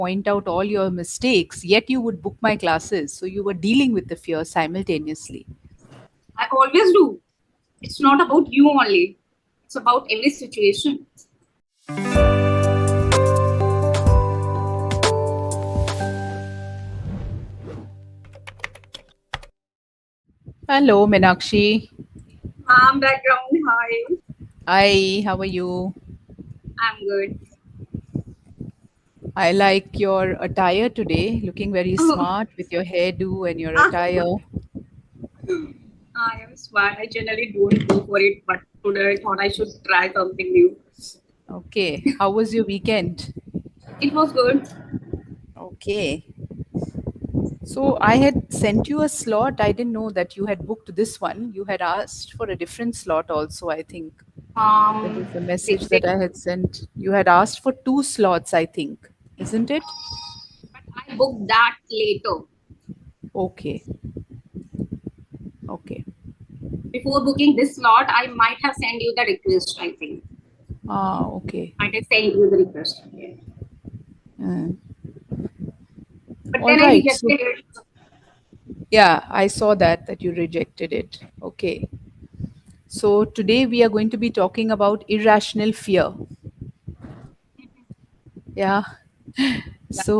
point out all your mistakes, yet you would book my classes. So you were dealing with the fear simultaneously. I always do. It's not about you only. It's about every situation. Hello, Meenakshi. Background. Hi. Hi, how are you? I'm good. I like your attire today, looking very Oh, smart with your hairdo and your attire. I am smart. I generally don't go for it, but today I thought I should try something new. Okay, how was your weekend? It was good. Okay, so I had sent you a slot. I didn't know that you had booked this one. You had asked for a different slot also, I think. There was a message Basic, that I had sent. You had asked for two slots, I think, isn't it? but I booked that later. Okay, okay. Before booking this slot, I might have sent you the request. I think Ah, okay. might have sent you the request. Yeah. Uh, But all then I right. So rejected it. yeah, I saw that you rejected it. Okay. So today we are going to be talking about irrational fear. Yeah. Yeah. So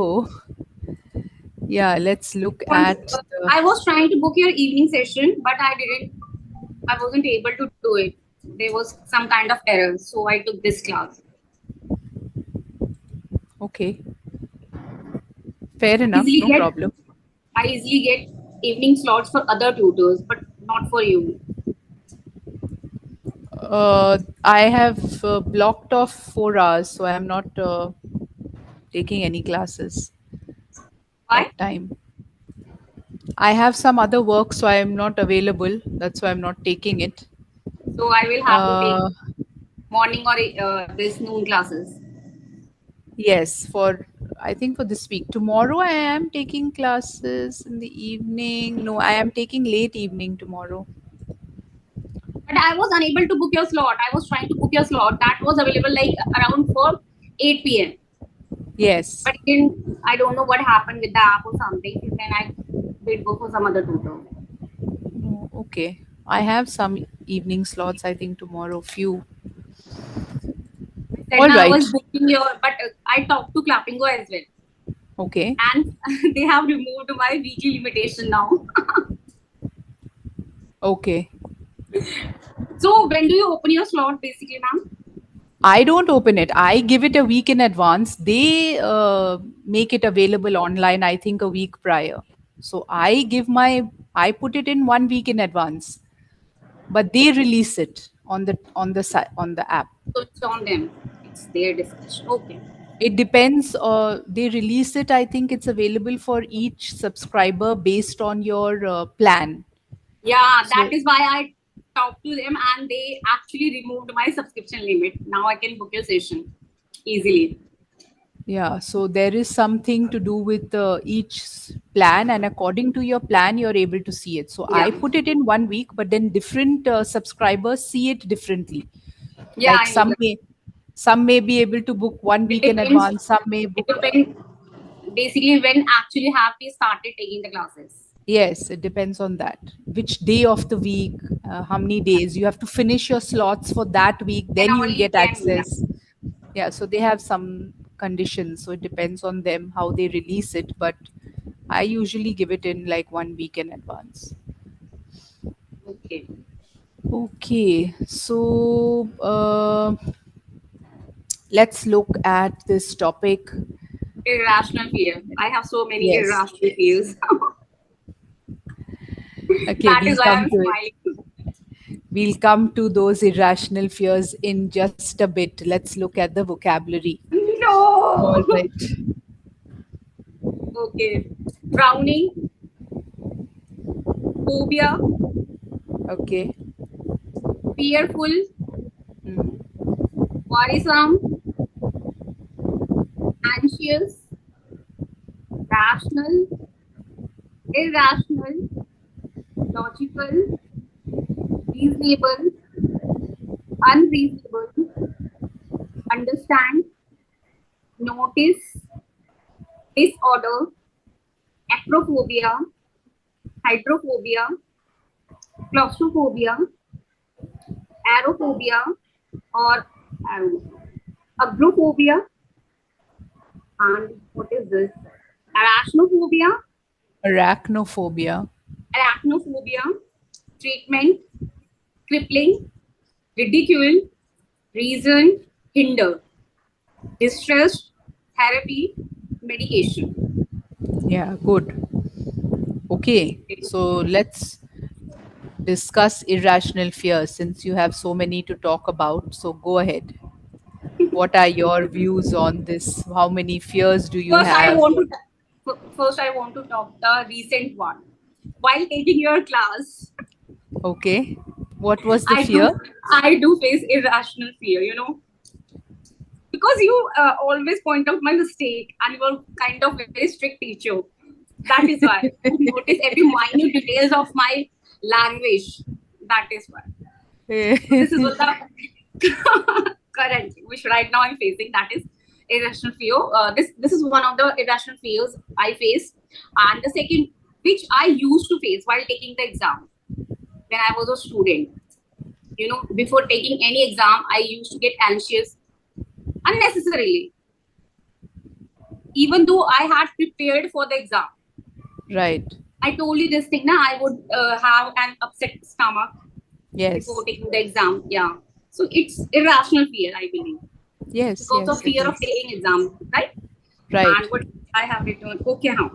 yeah, let's look at the. I was trying to book your evening session, but I didn't. I wasn't able to do it. There was some kind of error, so I took this class. Okay, fair I enough, easily no get problem. I easily get evening slots for other tutors, but not for you. I have blocked off 4 hours, so I am not taking any classes Why? that time. I have some other work, so I am not available. That's why I'm not taking it. So I will have to take Uh, morning or this noon classes. yes, for I think for this week. Tomorrow I am taking classes in the evening. No, I am taking late evening tomorrow. But I was unable to book your slot. I was trying to book your slot that was available like around for 8 p.m. Yes. But then I don't know what happened with the app or something. Then I did go for some other tutor. Oh, okay. I have some evening slots, I think tomorrow, few. I said All now I right. was booking your, but I talked to Clappingo as well, Okay. and they have removed my weekly limitation now. Okay. So when do you open your slot, basically, ma'am? I don't open it. I give it a week in advance. They make it available online, I think, a week prior. So I put it in 1 week in advance, but they release it on the app. So it's on them. It's their discretion. Okay. It depends. They release it. I think it's available for each subscriber based on your plan. Yeah, that So is why I talked to them and they actually removed my subscription limit. Now I can book your session easily. yeah, so there is something to do with plan, and according to your plan, you're able to see it. So Yeah. I put it in 1 week, but then different subscribers see it differently. Yeah, Like I know that. some may be able to book one It week in depends. advance. Some may It book. depends basically when actually have we started taking the classes. Yes, it depends on that. Which day of the week, how many days you have to finish your slots for that week, Then then you'll only you get can do that. access. Yeah, so they have some conditions, so it depends on them how they release it. But I usually give it in like 1 week in advance. Okay. Okay, so let's look at this topic. Irrational fear. I have so many Yes. irrational fears. Okay, That we'll is why come I'm to it. smiling. We'll come to those irrational fears in just a bit. Let's look at the vocabulary. All No. right. Okay. Drowning, phobia, Okay. fearful, Mm. worrisome, anxious, rational, irrational, logical, reasonable, unreasonable, understand, notice, disorder, acrophobia, hydrophobia, claustrophobia, aerophobia, or agoraphobia, and what is this? Arachnophobia, Arachnophobia. arachnophobia, treatment, crippling, ridicule, reason, hinder, distress, therapy, medication. Yeah, good. Okay, so let's discuss irrational fears since you have so many to talk about. So go ahead. What are your views on this? How many fears do you First, I have? want to talk the recent one. While taking your class, Okay. What was the I fear? do I do face irrational fear. Because you always point out my mistake, and you're kind of very strict teacher. That is why you notice every minute details of my language. That is why. So this is what the current, which right now I'm facing, that is irrational fear. This is one of the irrational fears I face, and the second, which I used to face while taking the exam when I was a student. Before taking any exam, I used to get anxious unnecessarily, even though I had prepared for the exam. Right. I told you this thing now. I would have an upset stomach before Yes. taking the exam. Yeah. So it's irrational fear, I believe, Yes, because of yes, it fear of is. taking exam, right? Right. And what I have written. Okay, now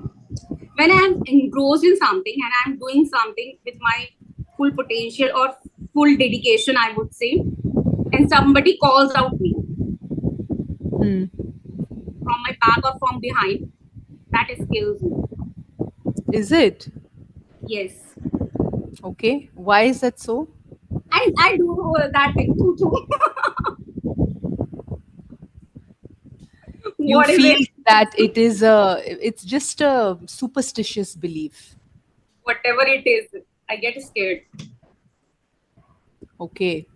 when I am engrossed in something and I am doing something with my full potential or full dedication, I would say, and somebody calls out me Hmm. from my back or from behind, that scares me. Is it? Yes. Okay. Why is that so? I do that thing too. You What is feel it? that it's just a superstitious belief. Whatever it is, I get scared. Okay.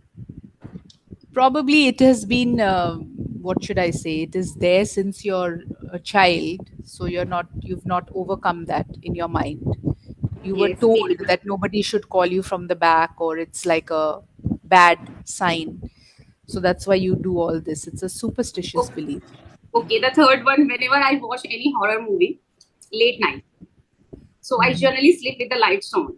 Probably it has been, what should I say? It is there since you're a child, so you've not overcome that in your mind. You were Yes, told maybe. that nobody should call you from the back, or it's like a bad sign. So that's why you do all this. It's a superstitious Okay, belief. okay. The third one, whenever I watch any horror movie, late night, so I Mhm. generally sleep with the lights on.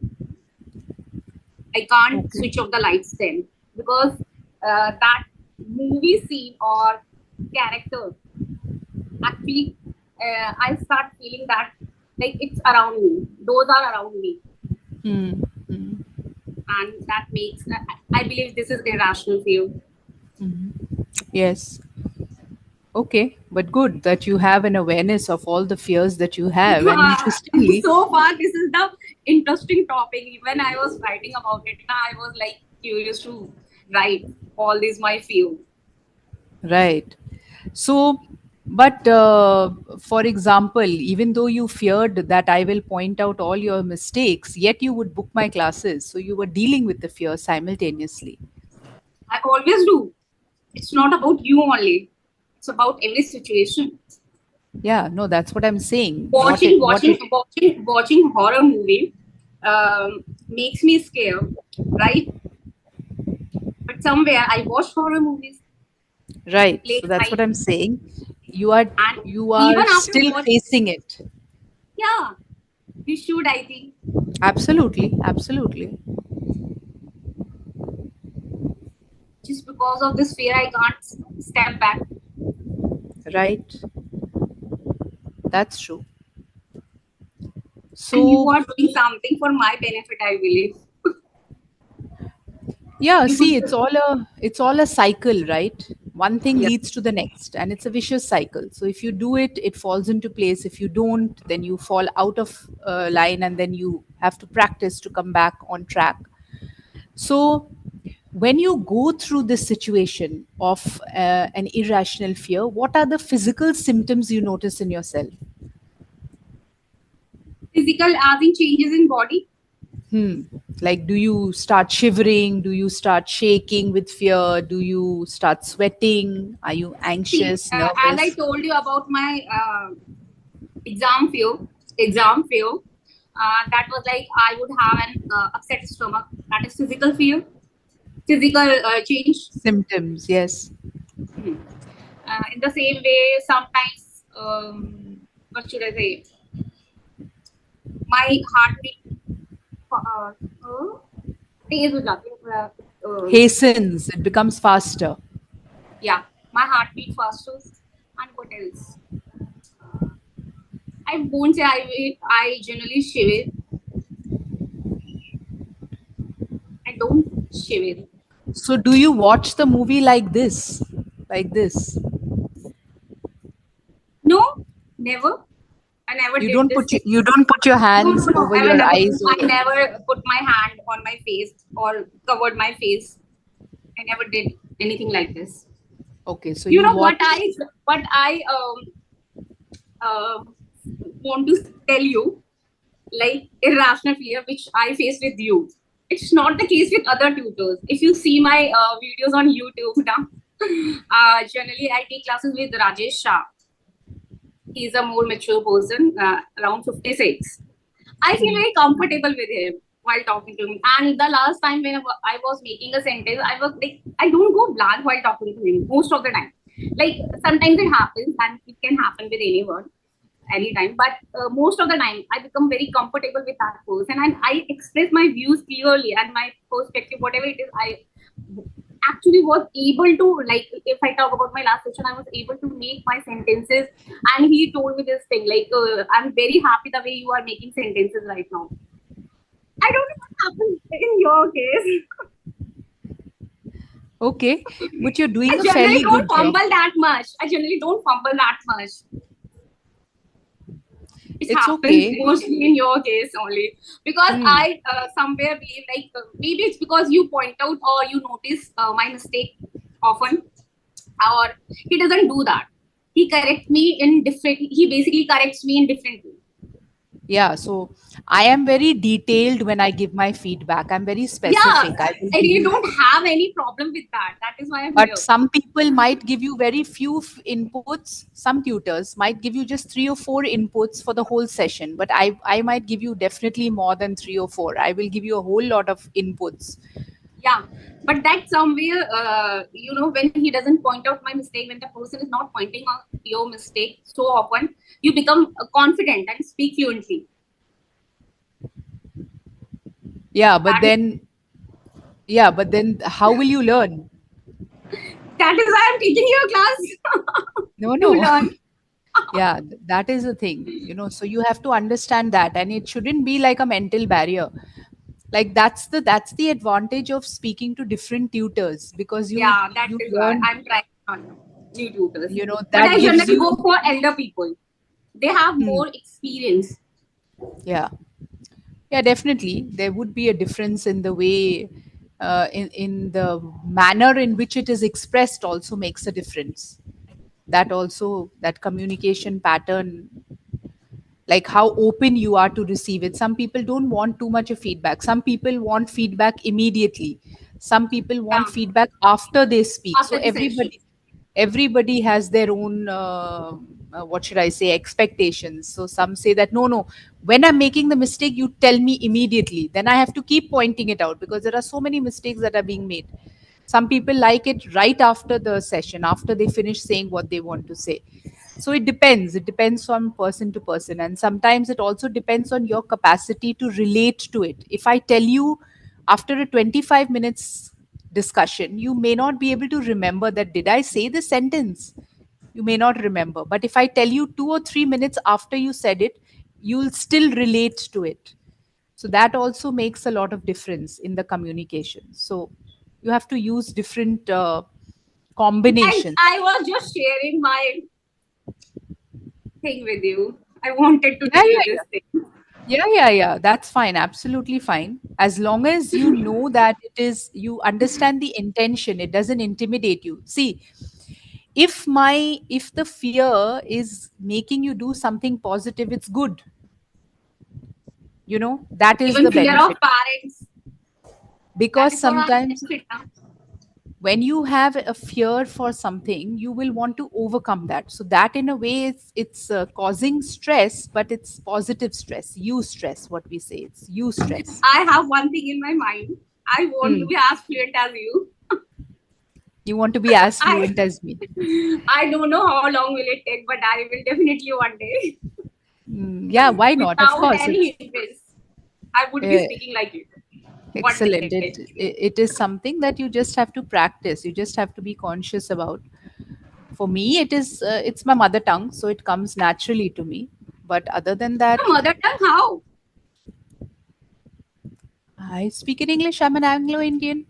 I can't Okay. switch off the lights then, because that movie scene or character, actually, I start feeling that like it's around me. Those are around me, Hmm. Hmm. and that makes I believe this is irrational fear. Yes. Okay, but good that you have an awareness of all the fears that you have. And interestingly, So far, this is the interesting topic. When I was writing about it, I was like curious to write all these my fear. right. So, but for example, even though you feared that I will point out all your mistakes, yet you would book my classes. So you were dealing with the fear simultaneously. I always do. It's not about you only. It's about every situation. Yeah, no, that's what I'm saying. Watching, What watching, it, watching, watching horror movie makes me scared, right? But somewhere I watch horror movies right. So late that's what night, I'm saying. You are and you even are after still watch, facing it. yeah, we should. I think Absolutely, absolutely. just because of this fear, I can't step back. Right. That's true. And you So are doing something for my benefit, I believe. yeah, You could see, say, it's all a cycle, right? One thing yeah. leads to the next, and it's a vicious cycle. So if you do it, it falls into place. If you don't, then you fall out of line, and then you have to practice to come back on track. So when you go through this situation of an irrational fear, what are the physical symptoms you notice in yourself? Physical as in changes in body. Hmm. Like, do you start shivering? Do you start shaking with fear? Do you start sweating? Are you See, anxious, as I nervous? told you about my Exam fear, exam fear. That was like I would have an upset stomach. That is physical fear, physical change. Symptoms, yes. Mhm. In the same way, sometimes, what should I say? My heartbeat तेज हो जाती है थोड़ा, Hastens, it becomes faster. yeah, my heartbeat faster. And what else? I won't say I generally shiver. I don't shiver. So do you watch the movie like this? Like this? No, never. I never did this thing. You don't put your No, no, hands no. over I will your never. eyes I or never put my hand on my face or covered my face. I never did anything like this. okay, so You you know watch. what I uh, want to tell you, like irrational fear which I face with you. It's not the case with other tutors. If you see my videos on YouTube now, generally I take classes with Rajesh Shah. He's a more mature person, around 56. I feel very comfortable with him while talking to him. And the last time when I was making a sentence, I was like, I don't go blank while talking to him most of the time. Like sometimes it happens, and it can happen with anyone, anytime. But most of the time, I become very comfortable with that person, and I express my views clearly and my perspective, whatever it is. I actually was able to, like, if I talk about my last session, I was able to make my sentences, and he told me this thing like, I'm very happy the way you are making sentences right now. I don't know what happened in your case. Okay, but you're I doing a generally fairly don't good job. fumble that much. I generally don't fumble that much. It It's happens okay. mostly in your case only, because Hmm. I somewhere believe like, maybe it's because you point out or you notice my mistake often, or he doesn't do that. He corrects me in different. He basically corrects me in different ways. Yeah, so I am very detailed when I give my feedback. I'm very Yeah, specific. I will I give really you, don't have any problem with that. That is why I'm but here. some people might give you very few inputs. Some tutors might give you just three or four inputs for the whole session, but I might give you definitely more than three or four. I will give you a whole lot of inputs. Yeah, but that somewhere, when he doesn't point out my mistake, when the person is not pointing out your mistake so often, you become confident and speak fluently. Yeah, but That is then yeah, but then how will you learn? that is why I'm teaching you a class No, to no. learn. Yeah, that is the thing, so you have to understand that, and it shouldn't be like a mental barrier. Like that's the advantage of speaking to different tutors, because you Yeah, that you is why learn, I'm trying on new tutors. But that I gives generally you. go for elder people. They have Hmm, more experience. yeah, yeah, definitely there would be a difference in the way, in the manner in which it is expressed also makes a difference. That also, that communication pattern, like how open you are to receive it. Some people don't want too much of feedback. Some people want feedback immediately. Some people want Yeah, feedback after they speak. So after the session. everybody has their own, what should I say, expectations. So some say that, no, no, when I'm making the mistake, you tell me immediately, then I have to keep pointing it out, because there are so many mistakes that are being made. Some people like it right after the session, after they finish saying what they want to say. So it depends on person to person, and sometimes it also depends on your capacity to relate to it. If I tell you after a 25 minutes discussion, you may not be able to remember that did I say the sentence. You may not remember, but if I tell you 2 or 3 minutes after you said it, you'll still relate to it. So that also makes a lot of difference in the communication. So you have to use different combinations. I was just sharing my thing with you. I wanted to Yeah, tell you yeah, this yeah. thing. Yeah, yeah, yeah. That's fine. Absolutely fine. As long as you know that it is, you understand the intention, it doesn't intimidate you. See, if the fear is making you do something positive, it's good. That is Even the fear of benefit. parents. That Because is for our sometimes, benefit. Huh? when you have a fear for something, you will want to overcome that. So that in a way, it's causing stress, but it's positive stress. You stress, what we say, it's you stress. I have one thing in my mind. I want to Hmm. be as fluent as you. You want to be as I fluent as me. I don't know how long will it take, but I will definitely one day. Yeah, why not? Of Without course, any it's hindrance, I would be uh, speaking like you one excellent. day. It is something that you just have to practice. You just have to be conscious about. For me, it's my mother tongue, so it comes naturally to me. But other than that, Your mother tongue, how? I speak in English. I'm an Anglo-Indian,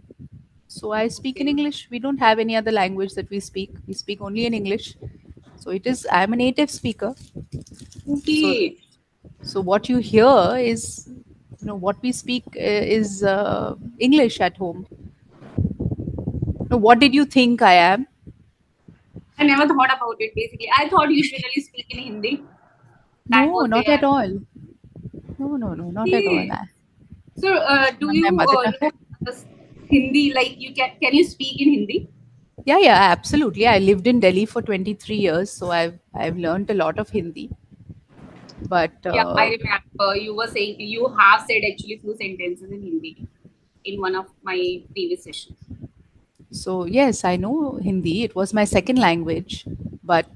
so I speak in Okay. English. We don't have any other language that we speak. We speak only in English. So it is. I'm a native speaker. So Okay. what you hear is, what we speak is English at home. No, what did you think I am? I never thought about it basically. I thought you generally speak in Hindi. That No, was not at there. all. No, no, no, not at all. Okay. So, do My you mother tongue. know uh, Hindi? Like, can you speak in Hindi? Yeah, yeah, absolutely. I lived in Delhi for 23 years, so I've learned a lot of Hindi. But Yeah, I remember you were saying you have said actually few sentences in Hindi in one of my previous sessions. so yes, I know Hindi. It was my second language, but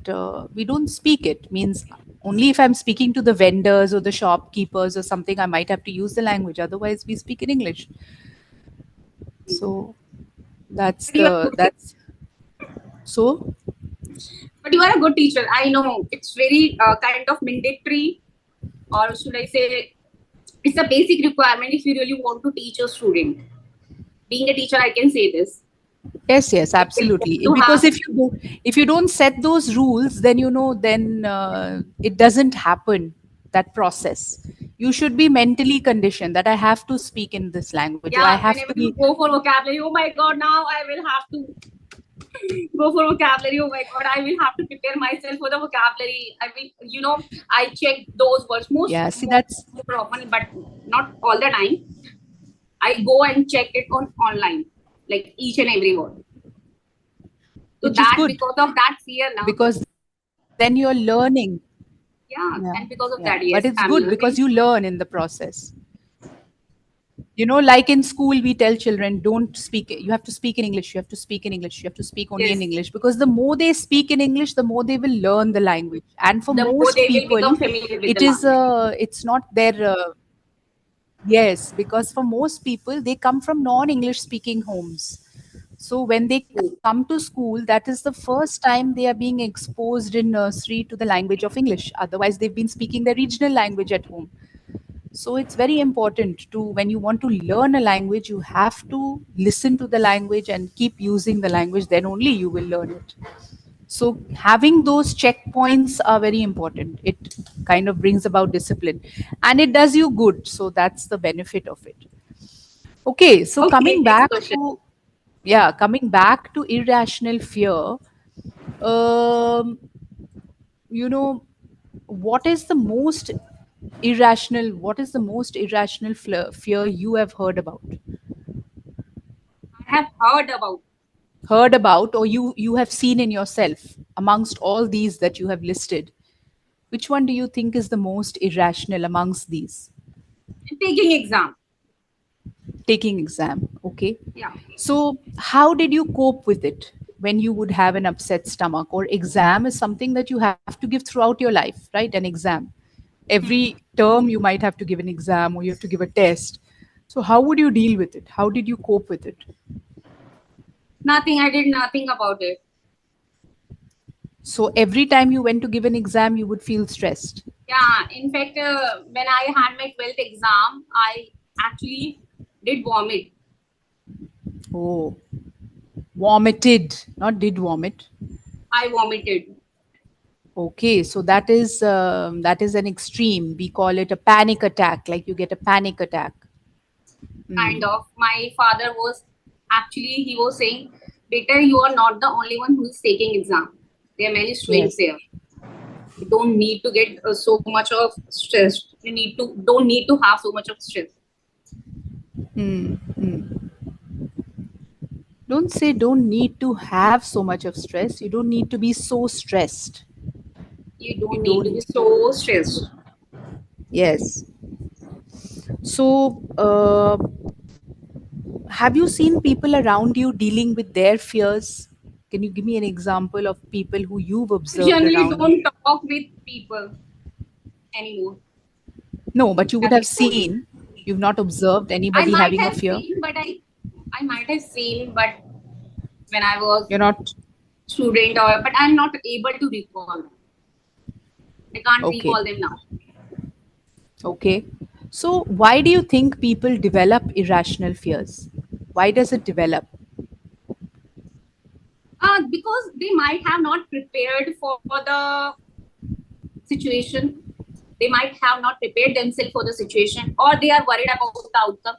we don't speak it. Means only if I'm speaking to the vendors or the shopkeepers or something, I might have to use the language. Otherwise, we speak in English. So that's But you are a the good, that's so but you are a good teacher. I know it's very kind of mandatory, or should I say, it's a basic requirement if you really want to teach a student. Being a teacher, I can say this. yes, yes, It's very important absolutely. to Because have. if you don't set those rules, then it doesn't happen. That process. You should be mentally conditioned that I have to speak in this language, or I Yeah, have whenever to you be. go for vocabulary, oh my god, now I will have to go for vocabulary. Oh my god, I will have to prepare myself for the vocabulary. I will, I check those words Yeah, see, more, that's more often, but not all the time. I go and check it on online, like each and every word. So which is that good because of that fear now, because then you're learning. yeah, Yeah, and because of yeah. that, But yes, it's I'm good because learning. you learn in the process. Like in school, we tell children, don't speak, you have to speak in English, you have to speak in English, you have to speak only in Yes, English. Because the more they speak in English, the more they will learn the language. And for the more most they will people, become familiar with the language. it's not their, yes, because for most people, they come from non English speaking homes. So when they come to school, that is the first time they are being exposed in nursery to the language of English. Otherwise, they've been speaking their regional language at home. So it's very important to, when you want to learn a language, you have to listen to the language and keep using the language, then only you will learn it. So having those checkpoints are very important. It kind of brings about discipline and it does you good. So that's the benefit of it. Okay, so Okay, coming next back question. to, yeah, coming back to irrational fear, um, you know, what is the most irrational fear you have I have heard about. or you have seen in yourself amongst all these that you have listed? Which one do you think is the most irrational amongst these? Taking exam. Taking exam. Okay. Yeah. So how did you cope with it when you would have an upset stomach? Or exam is something that you have to give throughout your life, right? An exam. Every term you might have to give an exam or you have to give a test. So how would you deal with it? How did you cope with it? Nothing. I did nothing about it. So every time you went to give an exam, you would feel stressed. Yeah. In fact, when I had my 12th exam, I actually did vomit. Oh, vomited, not did vomit. I vomited. Okay, so that is an extreme. We call it a panic attack. Like you get a panic attack. Kind Hmm. of. My father was actually, he was saying, "Better, you are not the only one who is taking exam. There are many students Yes. there. You don't need to get so much of stress. Don't need to have so much of stress." Hmm. Hmm. Don't say don't need to have so much of stress. You don't need to be so stressed. You You don't need to be don't. so stressed. Yes. So, have you seen people around you dealing with their fears? Can you give me an example of people who you've I observed generally around you? don't talk with people anymore, No, but you would as have I told you. seen. You've not observed I anybody might having a have fear. seen, but I might have seen, but when I was You're not. student, or but I'm not able to recall them. I can't Okay. recall them now. Okay. So, why do you think people develop irrational fears? Why does it develop? Because they might have not prepared for the situation. They might have not prepared themselves for the situation, or they are worried about the outcome.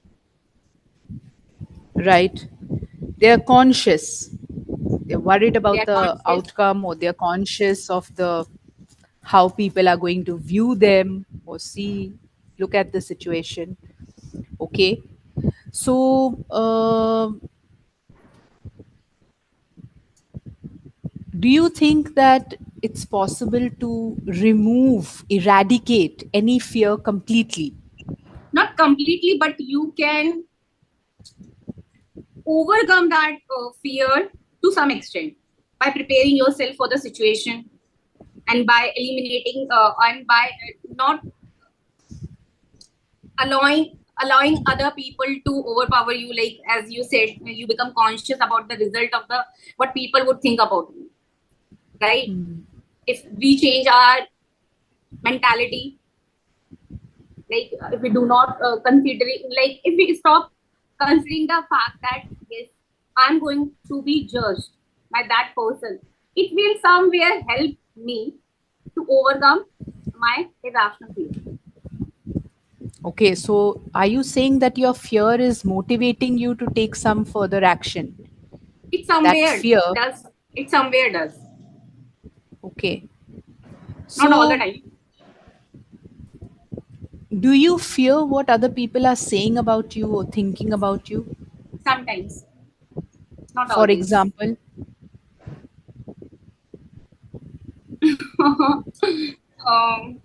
Right? They're conscious. They're worried They about are the conscious. outcome, or they're conscious of the how people are going to view them or see, look at the situation. Okay. So, do you think that it's possible to remove, eradicate any fear completely? Not completely, but you can overcome that fear to some extent by preparing yourself for the situation, and by eliminating and by not allowing other people to overpower you. Like as you said, you become conscious about the result of the what people would think about you, right? If we change our mentality, like if we do not considering, like if we stop considering the fact that yes, I'm going to be judged by that person, it will somewhere help me to overcome my irrational fear. Okay, so are you saying that your fear is motivating you to take some further action? It That somewhere fear, does. It somewhere does. okay. Not all the So, time. do you fear what other people are saying about you or thinking about you? Sometimes, not For always. example, um,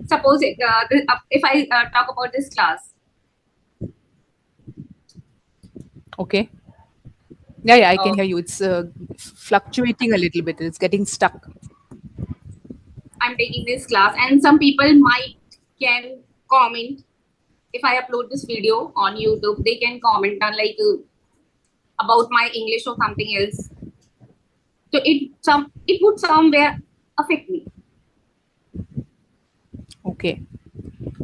suppose if I talk about this class, okay. Yeah, yeah, I can uh, hear you. It's fluctuating a little bit. It's getting stuck. I'm taking this class, and some people might can comment if I upload this video on YouTube. They can comment on like about my English or something else. So it would somewhere affect me. Okay.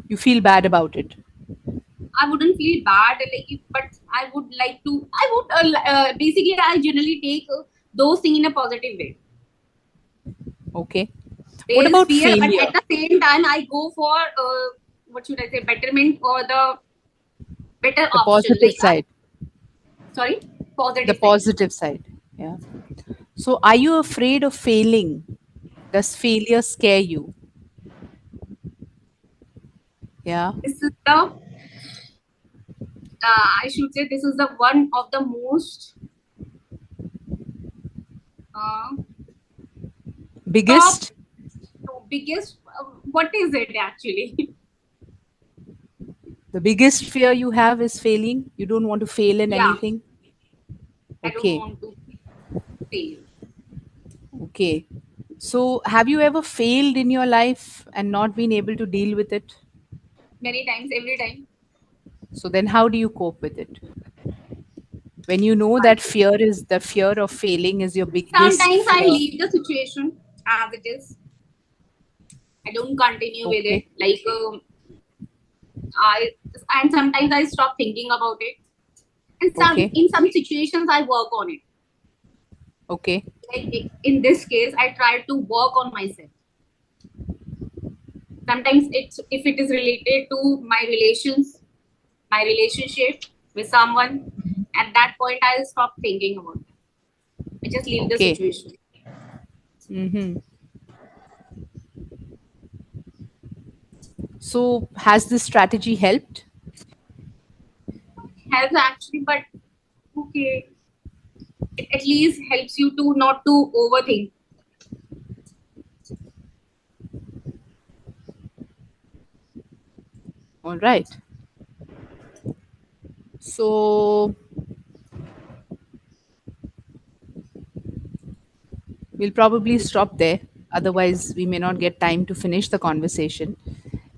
You feel bad about it. I wouldn't feel bad, like, but I would like to. I would basically I generally take those things in a positive way. Okay. What There is about fear, but failure? at the same time, I go for what should I say, betterment or the better The option. positive Like I side. sorry, The positive side. positive side. Yeah. So, are you afraid of failing? Does failure scare you? Yeah. This is the I should say this is the one of the most uh, top Biggest? no, biggest. What is it actually? The biggest fear you have is failing. You don't want to fail in Yeah, anything. I don't Okay. want to fail. Okay. So, have you ever failed in your life and not been able to deal with it? Many times, every time. So, then how do you cope with it? When you know I that fear is the fear of failing is your biggest sometimes I fear. leave the situation as it is. I don't continue with it. Okay. Like I and sometimes I stop thinking about it. And Okay. in some situations I work on it. Okay. Like in this case, I try to work on myself. Sometimes it's if it is related to my relations, my relationship with someone, at that point I'll stop thinking about it. I just leave the Okay. situation. Mm-hmm. So has this strategy helped? Helps actually, but okay. It at least helps you to not to overthink. All right. So we'll probably stop there. Otherwise, we may not get time to finish the conversation.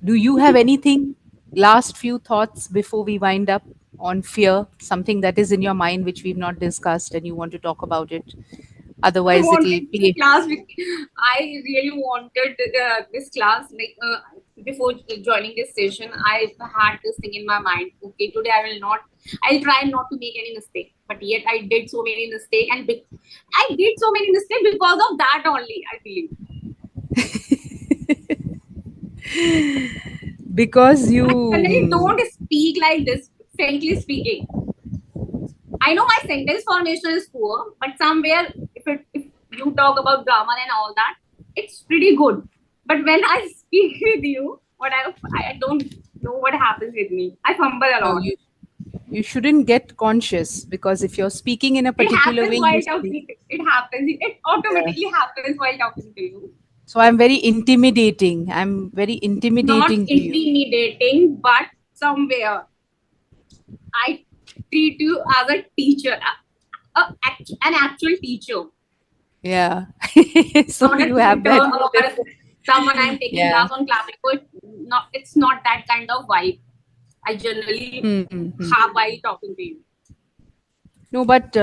Do you have anything, last few thoughts before we wind up on fear, something that is in your mind which we've not discussed and you want to talk about it? I Otherwise, it'll wanted this play. class. I really wanted this class. Like before joining this session, I had this thing in my mind. Okay, today I will not. I'll try not to make any mistake. But yet I did so many mistakes, and I did so many mistakes because of that only. I believe. Because I generally you. don't speak like this. Frankly speaking, I know my sentence formation is poor, but somewhere if you talk about grammar and all that, it's pretty good. But when I speak with you, I don't know what happens with me. I fumble a No, lot. you shouldn't get conscious, because if you're speaking in a It particular happens way, you while speak. talking. It happens. It Yeah. automatically happens while talking to you. So I'm very intimidating. I'm very Not intimidating to you. intimidating, but somewhere I treat you as a teacher, an actual teacher, Yeah. So not a you have tutor that or beautiful. someone I'm taking Yeah. class on clapping. But not, it's not that kind of vibe I generally Mm-hmm. have while talking to you. No, but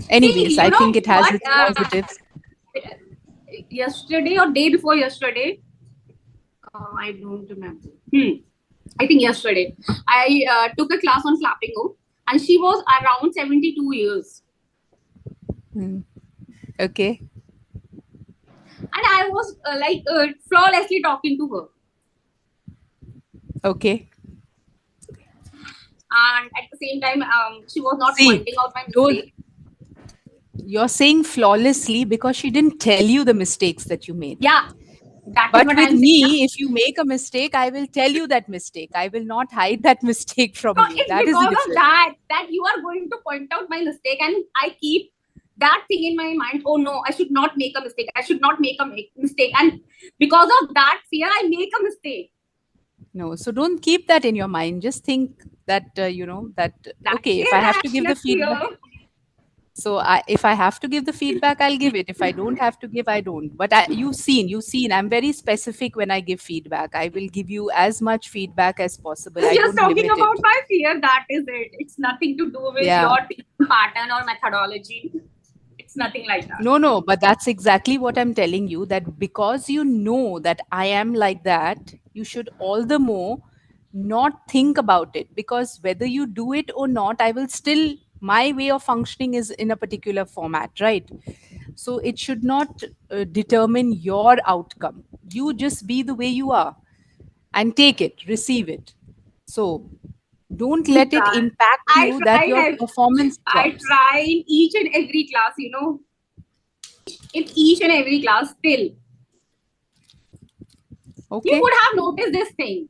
anyways, See, I you know think it has what? its positives. Yesterday or day before yesterday, I don't remember. I think yesterday, I took a class on Flappingo, and she was around 72 years. Mm. Okay. And I was flawlessly talking to her. Okay. And at the same time, she was not See, pointing out my don't. mistake. You're saying flawlessly because she didn't tell you the mistakes that you made. Yeah, that is But what with I'm saying. Yeah. me, if you make a mistake, I will tell you that mistake. I will not hide that mistake from So you. it's That is the because of difference. that you are going to point out my mistake, and I keep that thing in my mind. Oh no, I should not make a mistake. I should not make a mistake. And because of that fear, I make a mistake. No, so don't keep that in your mind. Just think that, that, That okay, if I have to give irrational the feedback, fear. so if I have to give the feedback, I'll give it. If I don't have to give, I don't. But you've seen, I'm very specific when I give feedback. I will give you as much feedback as possible. I Just don't talking limit it. about my fear, that is it. It's nothing to do with Yeah. your pattern or methodology. It's nothing like that. No, but that's exactly what I'm telling you, that because you know that I am like that, you should all the more not think about it, because whether you do it or not, I will still, my way of functioning is in a particular format, right? So it should not determine your outcome. You just be the way you are and take it, receive it. So don't let it Try. impact I you that try your in performance I drops. try in each and every class, in each and every class still. You Okay. would have noticed this thing.